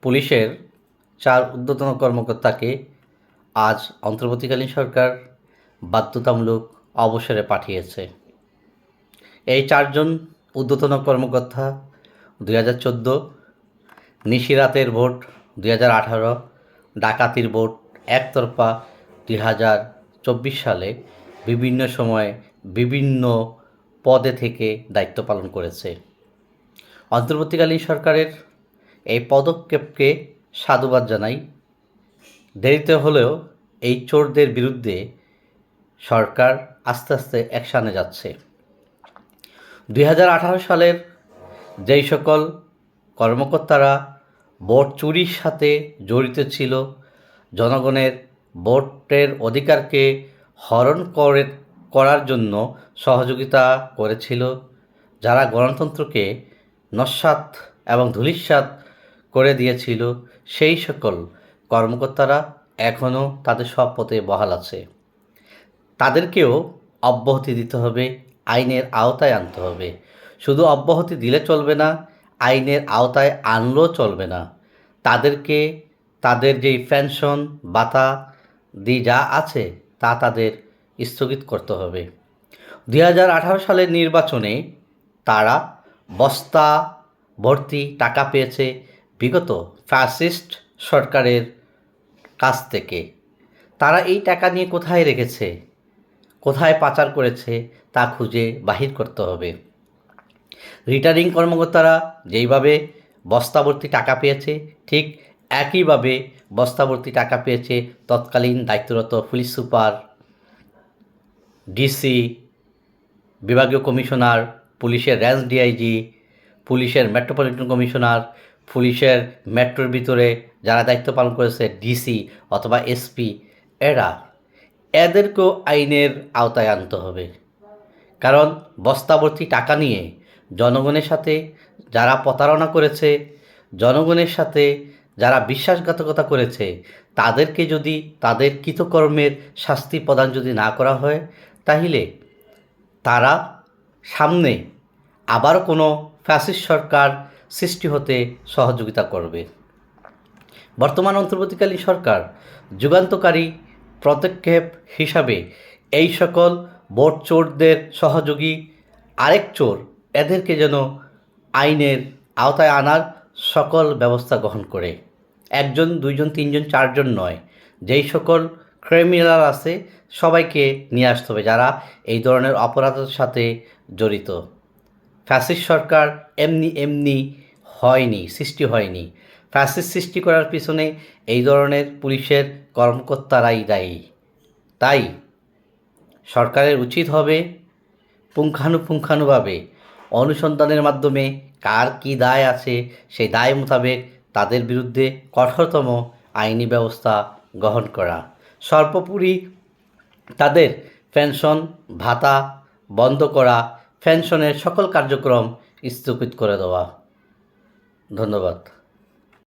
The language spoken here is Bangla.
পুলিশের 4 ঊর্ধ্বতন কর্মকর্তাকে আজ অন্তর্বর্তীকালীন সরকার বাধ্যতামূলক অবসরে পাঠিয়েছে। এই 4 জন ঊর্ধ্বতন কর্মকর্তা 2014, নিশিরাতের ভোট 2018, ডাকাতির ভোট একতরফা 2024 সালে বিভিন্ন সময়ে বিভিন্ন পদে থেকে দায়িত্ব পালন করেছে। অন্তর্বর্তীকালীন সরকারের এই পদক্ষেপকে সাধুবাদ জানাই। দেরিতে হলেও এই চোরদের বিরুদ্ধে সরকার আস্তে আস্তে অ্যাকশানে যাচ্ছে। 2018 সালের যেই সকল কর্মকর্তারা ভোট চুরির সাথে জড়িত ছিল, জনগণের ভোটের অধিকারকে হরণ করার জন্য সহযোগিতা করেছিল, যারা গণতন্ত্রকে নস্যাৎ এবং ধূলিসাৎ করে দিয়েছিল, সেই সকল কর্মকর্তারা এখনও তাদের সব পদে বহাল আছে। তাদেরকেও অব্যাহতি দিতে হবে, আইনের আওতায় আনতে হবে। শুধু অব্যাহতি দিলে চলবে না, আইনের আওতায় আনলেও চলবে না। তাদেরকে তাদের যেই পেনশন ভাতা যা আছে তা তাদের স্থগিত করতে হবে। 2018 সালের নির্বাচনে তারা বস্তা ভর্তি টাকা পেয়েছে বিগত ফ্যাসিস্ট সরকারের কাছ থেকে। তারা এই টাকা নিয়ে কোথায় রেখেছে, কোথায় পাচার করেছে তা খুঁজে বাহির করতে হবে। রিটার্নিং কর্মকর্তারা যেইভাবে বস্তাভর্তি টাকা পেয়েছে, ঠিক একইভাবে বস্তাভর্তি টাকা পেয়েছে তৎকালীন দায়িত্বরত পুলিশ সুপার, ডিসি, বিভাগীয় কমিশনার, পুলিশের রেঞ্জ ডিআইজি, পুলিশের মেট্রোপলিটন কমিশনার, পুলিশের মেট্রোর ভিতরে যারা দায়িত্ব পালন করেছে ডিসি অথবা এসপি, এদেরকেও আইনের আওতায় আনতে হবে। কারণ বস্তাভর্তি টাকা নিয়ে জনগণের সাথে যারা প্রতারণা করেছে, জনগণের সাথে যারা বিশ্বাসঘাতকতা করেছে, তাদেরকে যদি তাদের কৃতকর্মের শাস্তি প্রদান যদি না করা হয়, তাহলে তারা সামনে আবার কোনো ফ্যাসিস্ট সরকার সৃষ্টি হতে সহযোগিতা করবে। বর্তমান অন্তর্বর্তীকালীন সরকার যুগান্তকারী পদক্ষেপ হিসাবে এই সকল ভোট চোরদের সহযোগী আরেক চোর এদেরকে যেন আইনের আওতায় আনার সকল ব্যবস্থা গ্রহণ করে। 1 জন 2 জন 3 জন 4 জন নয়, যেই সকল ক্রিমিনাল আছে সবাইকে নিয়ে আসতে হবে যারা এই ধরনের অপরাধের সাথে জড়িত। ফ্যাসিস্ট সরকার এমনি সৃষ্টি হয়নি। ফ্যাসিস্ট সৃষ্টি করার পিছনে এই ধরনের পুলিশের কর্মকর্তারাই দায়ী। তাই সরকারের উচিত হবে পুঙ্খানুপুঙ্খানুভাবে অনুসন্ধানের মাধ্যমে কার কী দায় আছে সেই দায় মোতাবেক তাদের বিরুদ্ধে কঠোরতম আইনি ব্যবস্থা গ্রহণ করা। সর্বোপরি তাদের পেনশন ভাতা বন্ধ করা, পেনশনের সকল কার্যক্রম স্থগিত করে দেওয়া। ধন্যবাদ।